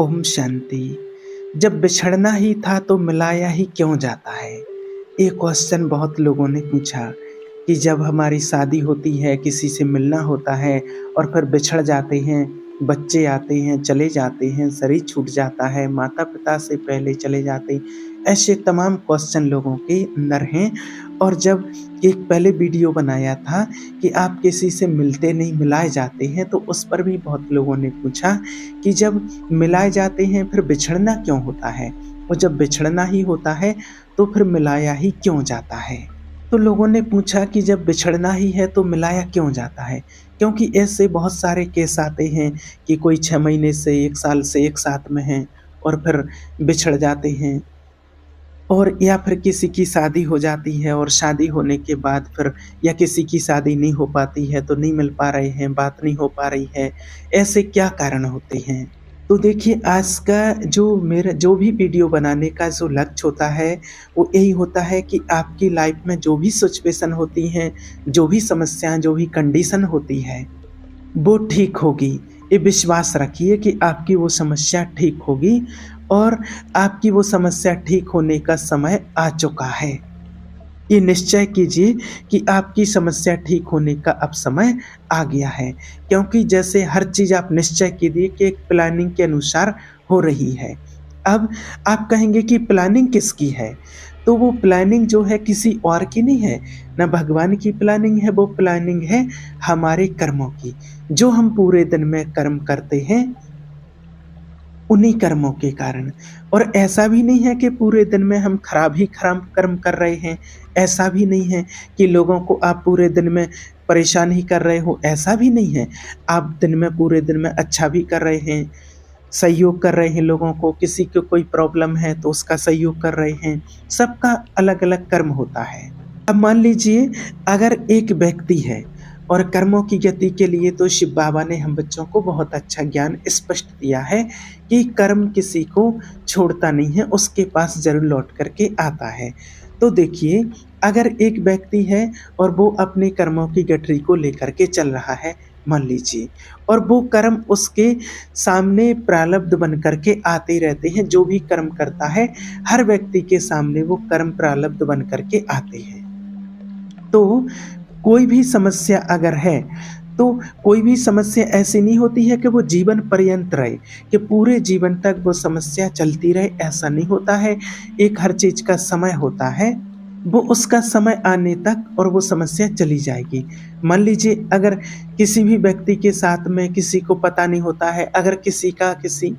ओम शांति। जब बिछड़ना ही था तो मिलाया ही क्यों जाता है? ये क्वेश्चन बहुत लोगों ने पूछा कि जब हमारी शादी होती है, किसी से मिलना होता है और फिर बिछड़ जाते हैं, बच्चे आते हैं, चले जाते हैं, शरीर छूट जाता है, माता-पिता से पहले चले जाते हैं, ऐसे तमाम क्वेश्चन लोगों के अंदर हैं। और जब एक पहले वीडियो बनाया था कि आप किसी से मिलते नहीं, मिलाए जाते हैं, तो उस पर भी बहुत लोगों ने पूछा कि जब मिलाए जाते हैं फिर बिछड़ना क्यों होता है? और जब बिछड़ना ही होता है तो फिर मिलाया ही क्यों जाता है? तो लोगों ने पूछा कि जब बिछड़ना ही है तो मिलाया क्यों जाता है? क्योंकि ऐसे बहुत सारे केस आते हैं कि कोई 6 महीने से 1 साल से एक साथ में हैं और फिर बिछड़ जाते हैं। और या फिर किसी की शादी हो जाती है और शादी होने के बाद फिर या किसी की शादी नहीं हो पाती है तो नहीं मिल पा रहे हैं, बात नहीं हो पा रही है। ऐसे क्या कारण होते हैं? तो देखिए, आज का मेरा जो भी वीडियो बनाने का जो लक्ष्य होता है, वो यही होता है कि आपकी लाइफ में जो भी सिचुएशन होती हैं, जो भी समस्याएँ, जो भी कंडीशन होती है, वो ठीक होगी। ये विश्वास रखिए कि आपकी वो समस्या ठीक होगी और आपकी वो समस्या ठीक होने का समय आ चुका है। ये निश्चय कीजिए कि आपकी समस्या ठीक होने का अब समय आ गया है, क्योंकि जैसे हर चीज़ आप निश्चय कीजिए कि एक प्लानिंग के अनुसार हो रही है। अब आप कहेंगे कि प्लानिंग किसकी है? तो वो प्लानिंग जो है किसी और की नहीं है, ना भगवान की प्लानिंग है, वो प्लानिंग है हमारे कर्मों की। जो हम पूरे दिन में कर्म करते हैं, उन्हीं कर्मों के कारण। और ऐसा भी नहीं है कि पूरे दिन में हम खराब ही खराब कर्म कर रहे हैं, ऐसा भी नहीं है कि लोगों को आप पूरे दिन में परेशान ही कर रहे हो, ऐसा भी नहीं है। आप दिन में पूरे दिन में अच्छा भी कर रहे हैं, सहयोग कर रहे हैं लोगों को, किसी को कोई प्रॉब्लम है तो उसका सहयोग कर रहे हैं, सबका अलग-अलग कर्म होता है। अब मान लीजिए, अगर एक व्यक्ति है और कर्मों की गति के लिए तो शिव बाबा ने हम बच्चों को बहुत अच्छा ज्ञान स्पष्ट दिया है कि कर्म किसी को छोड़ता नहीं है, उसके पास ज़रूर लौट कर के आता है। तो देखिए, अगर एक व्यक्ति है और वो अपने कर्मों की गठरी को लेकर के चल रहा है, मान लीजिए, और वो कर्म उसके सामने प्रारब्ध बन कर के आते रहते हैं, जो भी कर्म करता है, हर व्यक्ति के सामने वो कर्म प्रारब्ध बन कर के आते हैं। तो कोई भी समस्या अगर है, तो कोई भी समस्या ऐसी नहीं होती है कि वो जीवन पर्यंत रहे, कि पूरे जीवन तक वो समस्या चलती रहे, ऐसा नहीं होता है। एक हर चीज़ का समय होता है, वो उसका समय आने तक और वो समस्या चली जाएगी। मान लीजिए, अगर किसी भी व्यक्ति के साथ में किसी को पता नहीं होता है, अगर किसी का किसी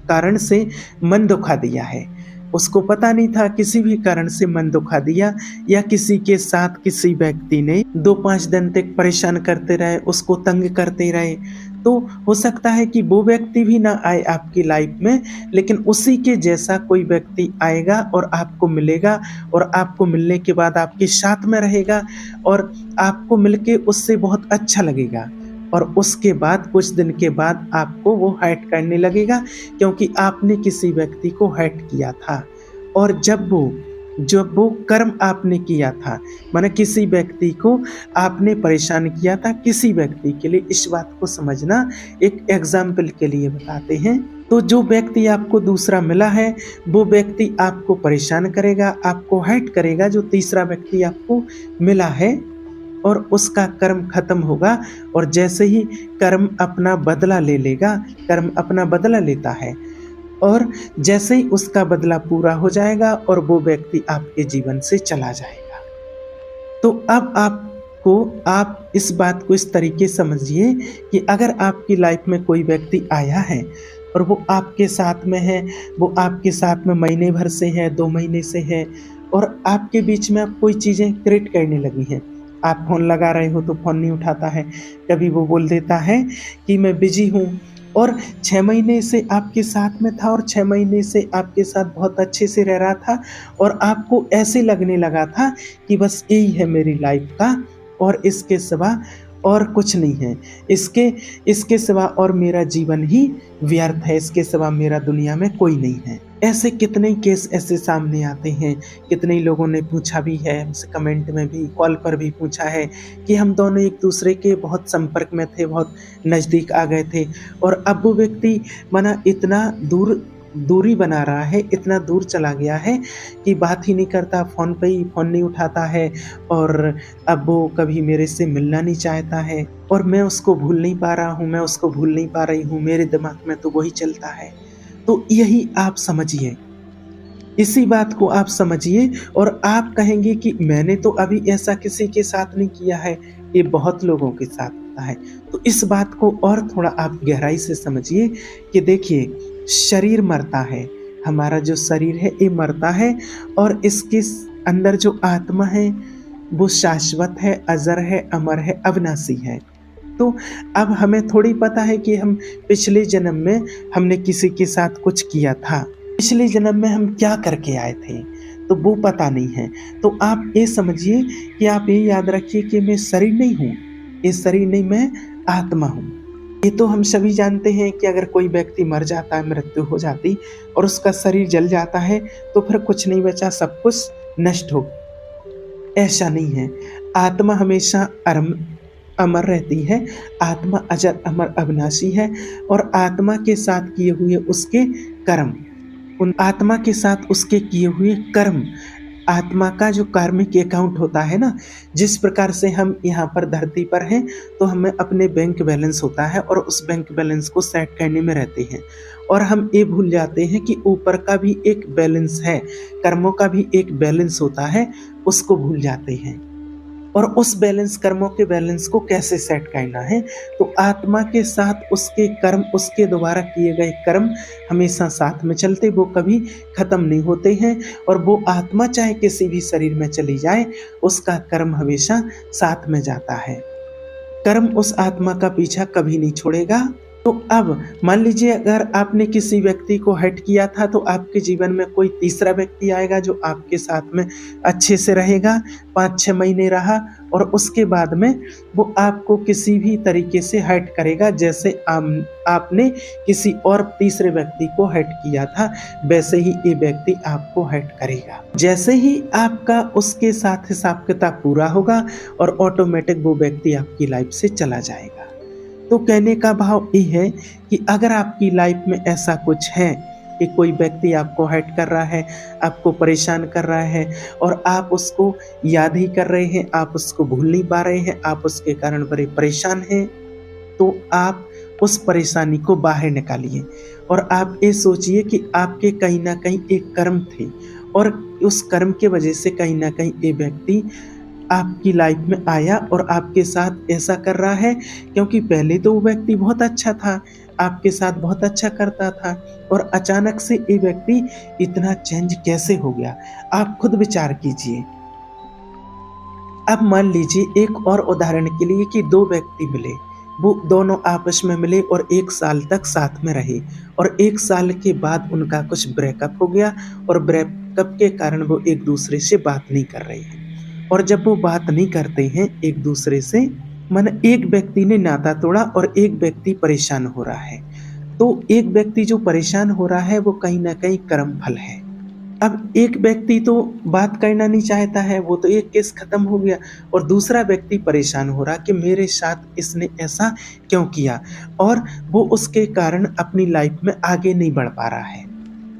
कारण से मन दुखा दिया है, उसको पता नहीं था, किसी भी कारण से मन दुखा दिया, या किसी के साथ किसी व्यक्ति ने 2-5 दिन तक परेशान करते रहे, उसको तंग करते रहे, तो हो सकता है कि वो व्यक्ति भी ना आए आपकी लाइफ में, लेकिन उसी के जैसा कोई व्यक्ति आएगा और आपको मिलेगा, और आपको मिलने के बाद आपके साथ में रहेगा और आपको मिलके उससे बहुत अच्छा लगेगा। और उसके बाद कुछ दिन के बाद आपको वो हर्ट करने लगेगा, क्योंकि आपने किसी व्यक्ति को हर्ट किया था। और जब वो कर्म आपने किया था, माने किसी व्यक्ति को आपने परेशान किया था, किसी व्यक्ति के लिए, इस बात को समझना, एक एग्जाम्पल के लिए बताते हैं। तो जो व्यक्ति आपको दूसरा मिला है, वो व्यक्ति आपको परेशान करेगा, आपको हर्ट करेगा, जो तीसरा व्यक्ति आपको मिला है, और उसका कर्म खत्म होगा। और जैसे ही कर्म अपना बदला ले लेगा, कर्म अपना बदला लेता है, और जैसे ही उसका बदला पूरा हो जाएगा और वो व्यक्ति आपके जीवन से चला जाएगा। तो अब आप इस बात को इस तरीके समझिए कि अगर आपकी लाइफ में कोई व्यक्ति आया है और वो आपके साथ में है, वो आपके साथ में महीने भर से है, 2 महीने से है, और आपके बीच में अब कोई चीज़ें क्रिएट करने लगी हैं। आप फ़ोन लगा रहे हो तो फ़ोन नहीं उठाता है, कभी वो बोल देता है कि मैं बिज़ी हूँ, और 6 महीने से आपके साथ में था और 6 महीने से आपके साथ बहुत अच्छे से रह रहा था, और आपको ऐसे लगने लगा था कि बस यही है मेरी लाइफ का, और इसके सिवा और कुछ नहीं है। इसके सिवा और मेरा जीवन ही व्यर्थ है, इसके सिवा मेरा दुनिया में कोई नहीं है। ऐसे कितने केस ऐसे सामने आते हैं, कितने लोगों ने पूछा भी है हमसे, कमेंट में भी, कॉल पर भी पूछा है कि हम दोनों एक दूसरे के बहुत संपर्क में थे, बहुत नज़दीक आ गए थे और अब वो व्यक्ति माना इतना दूरी बना रहा है, इतना दूर चला गया है कि बात ही नहीं करता, फ़ोन पे ही फ़ोन नहीं उठाता है और अब वो कभी मेरे से मिलना नहीं चाहता है और मैं उसको भूल नहीं पा रहा हूँ, मैं उसको भूल नहीं पा रही हूँ, मेरे दिमाग में तो वही चलता है। तो यही आप समझिए, इसी बात को आप समझिए और आप कहेंगे कि मैंने तो अभी ऐसा किसी के साथ नहीं किया है, ये बहुत लोगों के साथ होता है। तो इस बात को और थोड़ा आप गहराई से समझिए कि देखिए, शरीर मरता है, हमारा जो शरीर है ये मरता है और इसके अंदर जो आत्मा है वो शाश्वत है, अजर है, अमर है, अविनाशी है। तो अब हमें थोड़ी पता है कि हम पिछले जन्म में हमने किसी के साथ कुछ किया था, पिछले जन्म में हम क्या करके आए थे, तो वो पता नहीं है। तो आप ये समझिए कि आप ये याद रखिए कि मैं शरीर नहीं हूँ, ये शरीर नहीं, मैं आत्मा हूँ। ये तो हम सभी जानते हैं कि अगर कोई व्यक्ति मर जाता है, मृत्यु हो जाती और उसका शरीर जल जाता है तो फिर कुछ नहीं बचा, सब कुछ नष्ट हो। ऐसा नहीं है, आत्मा हमेशा अमर रहती है, आत्मा अजर अमर अविनाशी है और आत्मा के साथ किए हुए उसके कर्म, उन आत्मा के साथ उसके किए हुए कर्म, आत्मा का जो कार्मिक अकाउंट होता है ना, जिस प्रकार से हम यहाँ पर धरती पर हैं तो हमें अपने बैंक बैलेंस होता है और उस बैंक बैलेंस को सेट करने में रहते हैं और हम ये भूल जाते हैं कि ऊपर का भी एक बैलेंस है, कर्मों का भी एक बैलेंस होता है, उसको भूल जाते हैं। और उस बैलेंस, कर्मों के बैलेंस को कैसे सेट करना है, तो आत्मा के साथ उसके कर्म, उसके द्वारा किए गए कर्म हमेशा साथ में चलते, वो कभी खत्म नहीं होते हैं और वो आत्मा चाहे किसी भी शरीर में चली जाए, उसका कर्म हमेशा साथ में जाता है, कर्म उस आत्मा का पीछा कभी नहीं छोड़ेगा। तो अब मान लीजिए अगर आपने किसी व्यक्ति को हर्ट किया था तो आपके जीवन में कोई तीसरा व्यक्ति आएगा जो आपके साथ में अच्छे से रहेगा, 5-6 महीने रहा और उसके बाद में वो आपको किसी भी तरीके से हर्ट करेगा, जैसे आपने किसी और तीसरे व्यक्ति को हर्ट किया था वैसे ही ये व्यक्ति आपको हर्ट करेगा। जैसे ही आपका उसके साथ हिसाब किताब पूरा होगा और ऑटोमेटिक वो व्यक्ति आपकी लाइफ से चला जाएगा। तो कहने का भाव ये है कि अगर आपकी लाइफ में ऐसा कुछ है कि कोई व्यक्ति आपको हर्ट कर रहा है, आपको परेशान कर रहा है और आप उसको याद ही कर रहे हैं, आप उसको भूल नहीं पा रहे हैं, आप उसके कारण बड़े परेशान हैं, तो आप उस परेशानी को बाहर निकालिए और आप ये सोचिए कि आपके कहीं ना कहीं एक कर्म थे और उस कर्म के वजह से कहीं ना कहीं ये व्यक्ति आपकी लाइफ में आया और आपके साथ ऐसा कर रहा है, क्योंकि पहले तो वो व्यक्ति बहुत अच्छा था, आपके साथ बहुत अच्छा करता था और अचानक से ये व्यक्ति इतना चेंज कैसे हो गया, आप खुद विचार कीजिए। अब मान लीजिए एक और उदाहरण के लिए कि 2 व्यक्ति मिले, वो दोनों आपस में मिले और 1 साल तक साथ में रहे और 1 साल के बाद उनका कुछ ब्रेकअप हो गया और ब्रेकअप के कारण वो एक दूसरे से बात नहीं कर रहे हैं और जब वो बात नहीं करते हैं एक दूसरे से, मन एक व्यक्ति ने नाता तोड़ा और एक व्यक्ति परेशान हो रहा है, तो एक व्यक्ति जो परेशान हो रहा है वो कहीं ना कहीं कर्म फल है। अब एक व्यक्ति तो बात करना नहीं चाहता है, वो तो एक केस खत्म हो गया और दूसरा व्यक्ति परेशान हो रहा कि मेरे साथ इसने ऐसा क्यों किया और वो उसके कारण अपनी लाइफ में आगे नहीं बढ़ पा रहा है।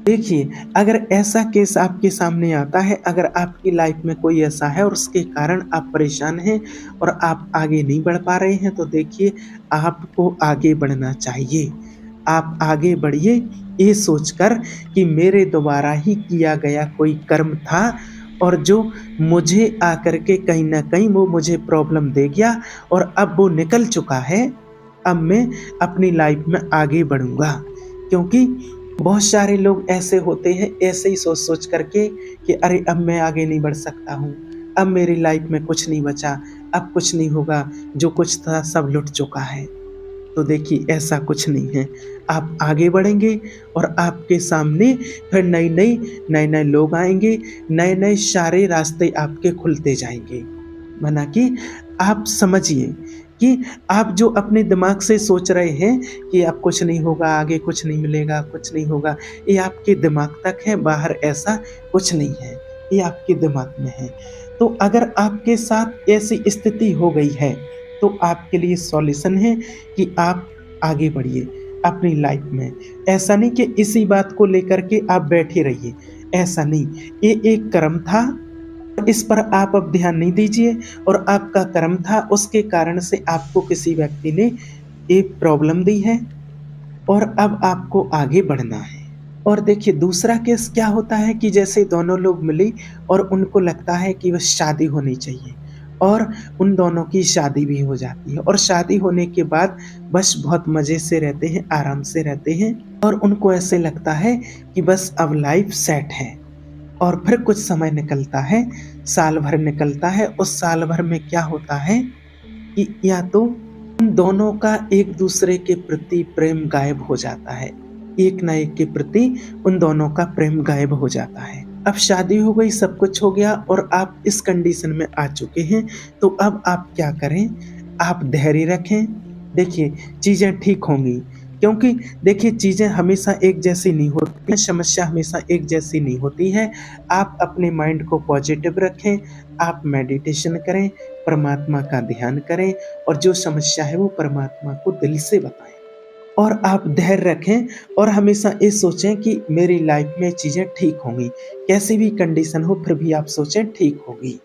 देखिए, अगर ऐसा केस आपके सामने आता है, अगर आपकी लाइफ में कोई ऐसा है और उसके कारण आप परेशान हैं और आप आगे नहीं बढ़ पा रहे हैं, तो देखिए आपको आगे बढ़ना चाहिए। आप आगे बढ़िए ये सोचकर कि मेरे द्वारा ही किया गया कोई कर्म था और जो मुझे आकर के कहीं ना कहीं वो मुझे प्रॉब्लम दे गया और अब वो निकल चुका है, अब मैं अपनी लाइफ में आगे बढ़ूंगा। क्योंकि बहुत सारे लोग ऐसे होते हैं, ऐसे ही सोच सोच करके कि अरे अब मैं आगे नहीं बढ़ सकता हूँ, अब मेरी लाइफ में कुछ नहीं बचा, अब कुछ नहीं होगा, जो कुछ था सब लुट चुका है। तो देखिए ऐसा कुछ नहीं है, आप आगे बढ़ेंगे और आपके सामने फिर नए नए लोग आएंगे, नए नए सारे रास्ते आपके खुलते जाएंगे। माना कि आप समझिए कि आप जो अपने दिमाग से सोच रहे हैं कि अब कुछ नहीं होगा, आगे कुछ नहीं मिलेगा, कुछ नहीं होगा, ये आपके दिमाग तक है, बाहर ऐसा कुछ नहीं है, ये आपके दिमाग में है। तो अगर आपके साथ ऐसी स्थिति हो गई है, तो आपके लिए सॉल्यूशन है कि आप आगे बढ़िए अपनी लाइफ में। ऐसा नहीं कि इसी बात को लेकर के आप बैठे रहिए, ऐसा नहीं। ये एक कर्म था, इस पर आप अब ध्यान नहीं दीजिए, और आपका कर्म था, उसके कारण से आपको किसी व्यक्ति ने एक प्रॉब्लम दी है और अब आपको आगे बढ़ना है। और देखिए दूसरा केस क्या होता है कि जैसे दोनों लोग मिले और उनको लगता है कि बस शादी होनी चाहिए, और उन दोनों की शादी भी हो जाती है, और शादी होने के बाद बस बहुत मज़े से रहते हैं, आराम से रहते हैं, और उनको ऐसे लगता है कि बस अब लाइफ सेट है। और फिर कुछ समय निकलता है, साल भर निकलता है, उस साल भर में क्या होता है कि या तो उन दोनों का एक दूसरे के प्रति प्रेम गायब हो जाता है, एक ना एक के प्रति उन दोनों का प्रेम गायब हो जाता है। अब शादी हो गई, सब कुछ हो गया और आप इस कंडीशन में आ चुके हैं, तो अब आप क्या करें? आप धैर्य रखें। देखिए चीज़ें ठीक होंगी, क्योंकि देखिए चीज़ें हमेशा एक जैसी नहीं होती हैं, समस्या हमेशा एक जैसी नहीं होती है। आप अपने माइंड को पॉजिटिव रखें, आप मेडिटेशन करें, परमात्मा का ध्यान करें, और जो समस्या है वो परमात्मा को दिल से बताएं। और आप धैर्य रखें और हमेशा ये सोचें कि मेरी लाइफ में चीज़ें ठीक होंगी, कैसी भी कंडीशन हो फिर भी आप सोचें ठीक होगी।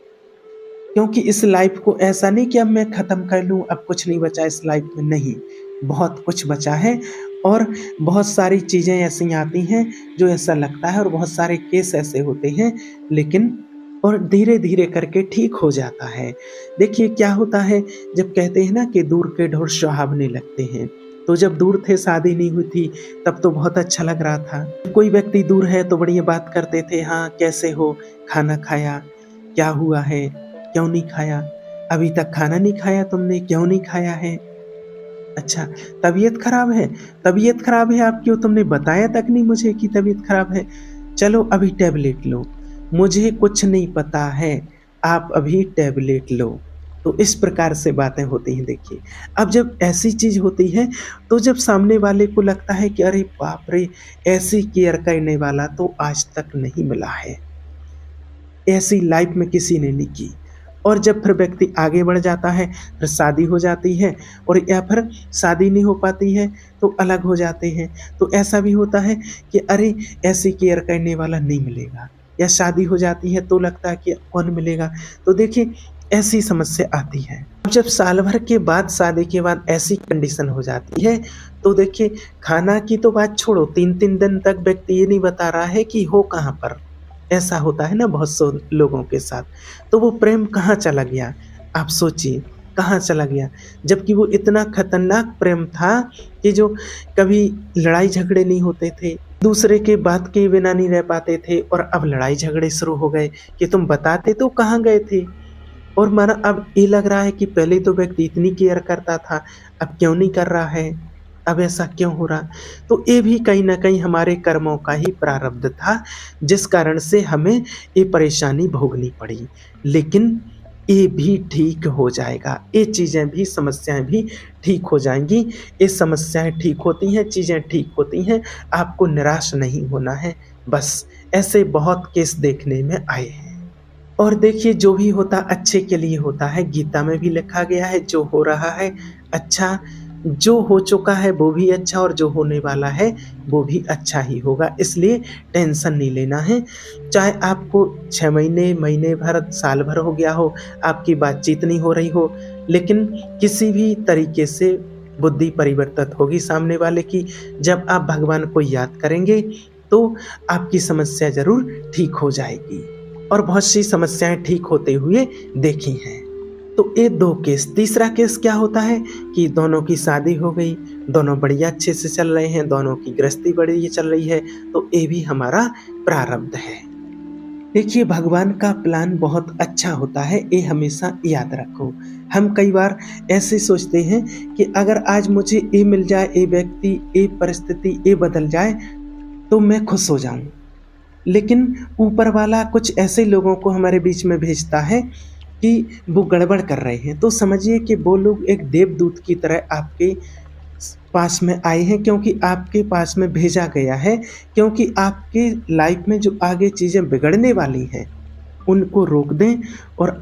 क्योंकि इस लाइफ को ऐसा नहीं कि अब मैं ख़त्म कर लूँ, अब कुछ नहीं बचा इस लाइफ में, नहीं, बहुत कुछ बचा है। और बहुत सारी चीज़ें ऐसी आती हैं जो ऐसा लगता है, और बहुत सारे केस ऐसे होते हैं, लेकिन और धीरे-धीरे करके ठीक हो जाता है। देखिए क्या होता है, जब कहते हैं ना कि दूर के ढोर सुहावने लगते हैं, तो जब दूर थे, शादी नहीं हुई थी, तब तो बहुत अच्छा लग रहा था। कोई व्यक्ति दूर है तो बढ़िया बात करते थे, हाँ कैसे हो, खाना खाया, क्या हुआ है, क्यों नहीं खाया, अभी तक खाना नहीं खाया तुमने, क्यों नहीं खाया है? अच्छा, तबीयत खराब है? तबीयत खराब है आपकी, तुमने बताया तक नहीं मुझे कि तबीयत खराब है। चलो अभी टैबलेट लो। मुझे कुछ नहीं पता है, आप अभी टैबलेट लो। तो इस प्रकार से बातें होती हैं देखिए। अब जब ऐसी चीज़ होती है, तो जब सामने वाले को लगता है कि अरे बाप रे! ऐसी केयर करने वाला तो आज तक नहीं मिला है। ऐसी लाइफ में किसी ने नहीं की। और जब फिर व्यक्ति आगे बढ़ जाता है, फिर शादी हो जाती है, और या फिर शादी नहीं हो पाती है तो अलग हो जाते हैं। तो ऐसा भी होता है कि अरे ऐसी केयर करने वाला नहीं मिलेगा, या शादी हो जाती है तो लगता है कि कौन मिलेगा। तो देखिए ऐसी समस्या आती है। अब जब साल भर के बाद, शादी के बाद ऐसी कंडीशन हो जाती है, तो देखिए खाना की तो बात छोड़ो, 3-3 दिन तक व्यक्ति ये नहीं बता रहा है कि हो कहाँ पर। ऐसा होता है ना बहुत से लोगों के साथ। तो वो प्रेम कहाँ चला गया? आप सोचिए, कहाँ चला गया? जबकि वो इतना खतरनाक प्रेम था कि जो कभी लड़ाई झगड़े नहीं होते थे, दूसरे के बात के बिना नहीं रह पाते थे, और अब लड़ाई झगड़े शुरू हो गए कि तुम बताते तो कहाँ गए थे? और माना अब ये लग रहा है कि पहले तो व्यक्ति इतनी केयर करता था, अब क्यों नहीं कर रहा है? अब ऐसा क्यों हो रहा? तो ये भी कहीं न कहीं हमारे कर्मों का ही प्रारब्ध था, जिस कारण से हमें ये परेशानी भोगनी पड़ी। लेकिन ये भी ठीक हो जाएगा, ये चीज़ें भी, समस्याएँ भी ठीक हो जाएँगी। ये समस्याएँ ठीक होती हैं, चीज़ें ठीक होती हैं, आपको निराश नहीं होना है, बस। ऐसे बहुत केस देखने में आए हैं। और देखिए जो भी होता अच्छे के लिए होता है, गीता में भी लिखा गया है, जो हो रहा है अच्छा, जो हो चुका है वो भी अच्छा, और जो होने वाला है वो भी अच्छा ही होगा, इसलिए टेंशन नहीं लेना है। चाहे आपको 6 महीने, महीने भर, साल भर हो गया हो, आपकी बातचीत नहीं हो रही हो, लेकिन किसी भी तरीके से बुद्धि परिवर्तित होगी सामने वाले की। जब आप भगवान को याद करेंगे तो आपकी समस्या ज़रूर ठीक हो जाएगी, और बहुत सी समस्याएँ ठीक होते हुए देखी हैं। तो ये 2 केस। तीसरा केस क्या होता है कि दोनों की शादी हो गई, दोनों बढ़िया अच्छे से चल रहे हैं, दोनों की गृहस्थी बढ़िया चल रही है, तो ये भी हमारा प्रारब्ध है। देखिए भगवान का प्लान बहुत अच्छा होता है, ये हमेशा याद रखो। हम कई बार ऐसे सोचते हैं कि अगर आज मुझे ये मिल जाए, ये व्यक्ति, ये परिस्थिति, ये बदल जाए, तो मैं खुश हो जाऊँ। लेकिन ऊपर वाला कुछ ऐसे लोगों को हमारे बीच में भेजता है कि वो गड़बड़ कर रहे हैं, तो समझिए कि वो लोग एक देवदूत की तरह आपके पास में आए हैं, क्योंकि आपके पास में भेजा गया है, क्योंकि आपके लाइफ में जो आगे चीज़ें बिगड़ने वाली हैं, उनको रोक दें और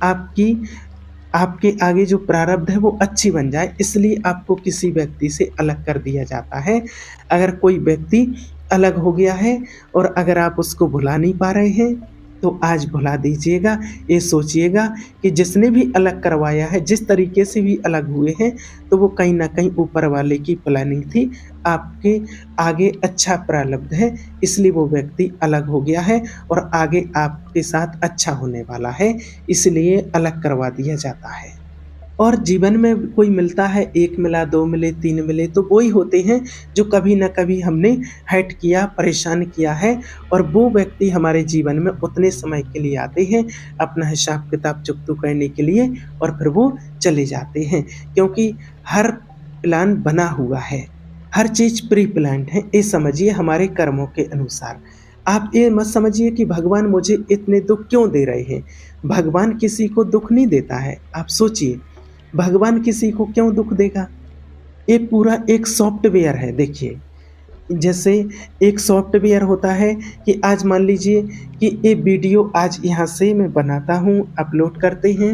आपके आगे जो प्रारब्ध है वो अच्छी बन जाए, इसलिए आपको किसी व्यक्ति से अलग कर दिया जाता है। अगर कोई व्यक्ति अलग हो गया है और अगर आप उसको भुला नहीं पा रहे हैं, तो आज भुला दीजिएगा। ये सोचिएगा कि जिसने भी अलग करवाया है, जिस तरीके से भी अलग हुए हैं, तो वो कहीं न कहीं ऊपर वाले की प्लानिंग थी। आपके आगे अच्छा प्रारब्ध है, इसलिए वो व्यक्ति अलग हो गया है और आगे आपके साथ अच्छा होने वाला है, इसलिए अलग करवा दिया जाता है। और जीवन में कोई मिलता है, 1 मिला, 2 मिले, 3 मिले, तो वो ही होते हैं जो कभी न कभी हमने हर्ट किया, परेशान किया है, और वो व्यक्ति हमारे जीवन में उतने समय के लिए आते हैं, अपना हिसाब-किताब चुकता करने के लिए, और फिर वो चले जाते हैं। क्योंकि हर प्लान बना हुआ है, हर चीज़ प्री प्लान्ड है, ये समझिए हमारे कर्मों के अनुसार। आप ये मत समझिए कि भगवान मुझे इतने दुःख क्यों दे रहे हैं? भगवान किसी को दुःख नहीं देता है। आप सोचिए, भगवान किसी को क्यों दुःख देगा? ये पूरा एक सॉफ्टवेयर है, देखिए। जैसे एक सॉफ्टवेयर होता है कि आज मान लीजिए कि ये वीडियो आज यहाँ से मैं बनाता हूँ, अपलोड करते हैं।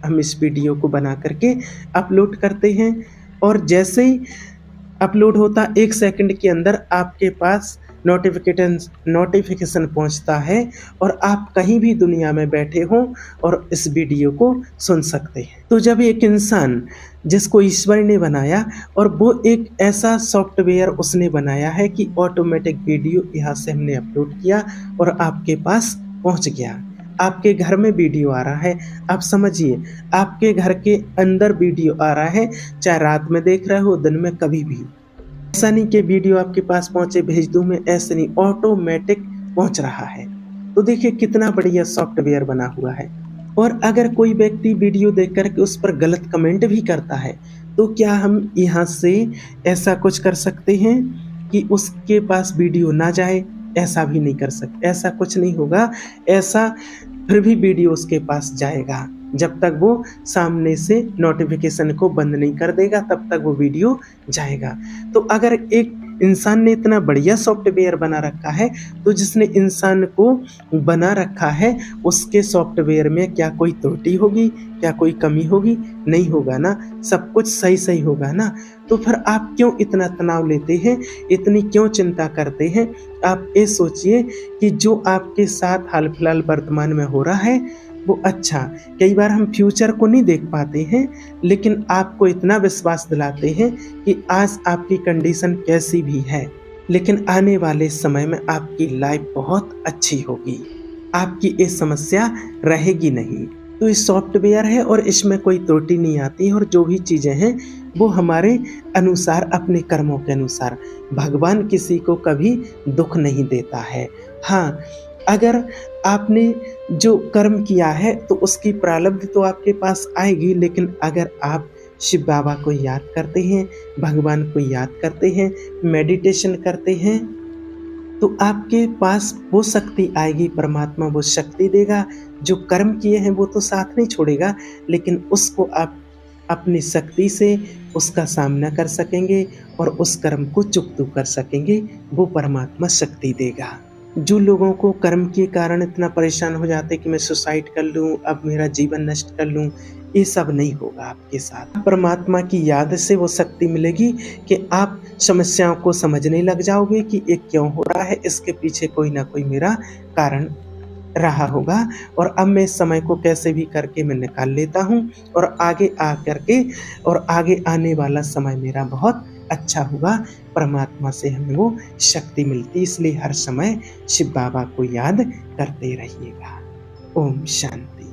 हम इस वीडियो को बना कर के अपलोड करते हैं, और जैसे ही अपलोड होता 1 सेकंड के अंदर आपके पास नोटिफ़िकेशन पहुँचता है, और आप कहीं भी दुनिया में बैठे हों और इस वीडियो को सुन सकते हैं। तो जब एक इंसान जिसको ईश्वर ने बनाया, और वो एक ऐसा सॉफ्टवेयर उसने बनाया है कि ऑटोमेटिक वीडियो यहाँ से हमने अपलोड किया और आपके पास पहुँच गया। आपके घर में वीडियो आ रहा है, आप समझिए आपके घर के अंदर वीडियो आ रहा है, चाहे रात में देख रहे हो, दिन में, कभी भी। ऐसा नहीं कि वीडियो आपके पास पहुँचे, भेज दूँ मैं, ऐसे नहीं, ऑटोमेटिक पहुँच रहा है। तो देखिए कितना बढ़िया सॉफ्टवेयर बना हुआ है। और अगर कोई व्यक्ति वीडियो देख कर के उस पर गलत कमेंट भी करता है, तो क्या हम यहाँ से ऐसा कुछ कर सकते हैं कि उसके पास वीडियो ना जाए? ऐसा भी नहीं कर सकते, ऐसा कुछ नहीं होगा। ऐसा फिर भी वीडियो उसके पास जाएगा, जब तक वो सामने से नोटिफ़िकेशन को बंद नहीं कर देगा, तब तक वो वीडियो जाएगा। तो अगर एक इंसान ने इतना बढ़िया सॉफ्टवेयर बना रखा है, तो जिसने इंसान को बना रखा है, उसके सॉफ्टवेयर में क्या कोई त्रुटि होगी? क्या कोई कमी होगी? नहीं होगा ना, सब कुछ सही-सही होगा ना। तो फिर आप क्यों इतना तनाव लेते हैं? इतनी क्यों चिंता करते हैं? आप ये सोचिए कि जो आपके साथ हाल-फिलहाल वर्तमान में हो रहा है, वो अच्छा। कई बार हम फ्यूचर को नहीं देख पाते हैं, लेकिन आपको इतना विश्वास दिलाते हैं कि आज आपकी कंडीशन कैसी भी है, लेकिन आने वाले समय में आपकी लाइफ बहुत अच्छी होगी। आपकी ये समस्या रहेगी नहीं। तो ये सॉफ्टवेयर है और इसमें कोई त्रुटि नहीं आती, और जो भी चीज़ें हैं वो हमारे अनुसार, अपने कर्मों के अनुसार। भगवान किसी को कभी दुःख नहीं देता है। हाँ, अगर आपने जो कर्म किया है तो उसकी प्रारब्ध तो आपके पास आएगी, लेकिन अगर आप शिव बाबा को याद करते हैं, भगवान को याद करते हैं, मेडिटेशन करते हैं, तो आपके पास वो शक्ति आएगी, परमात्मा वो शक्ति देगा। जो कर्म किए हैं वो तो साथ नहीं छोड़ेगा, लेकिन उसको आप अपनी शक्ति से उसका सामना कर सकेंगे और उस कर्म को चुकता कर सकेंगे, वो परमात्मा शक्ति देगा। जो लोगों को कर्म के कारण इतना परेशान हो जाते कि मैं सुसाइड कर लूँ, अब मेरा जीवन नष्ट कर लूँ, ये सब नहीं होगा आपके साथ। परमात्मा की याद से वो शक्ति मिलेगी कि आप समस्याओं को समझने लग जाओगे कि ये क्यों हो रहा है, इसके पीछे कोई ना कोई मेरा कारण रहा होगा, और अब मैं इस समय को कैसे भी करके मैं निकाल लेता हूँ, और आगे आ करके और आगे आने वाला समय मेरा बहुत अच्छा होगा। परमात्मा से हमें वो शक्ति मिलती, इसलिए हर समय शिव बाबा को याद करते रहिएगा। ओम शांति।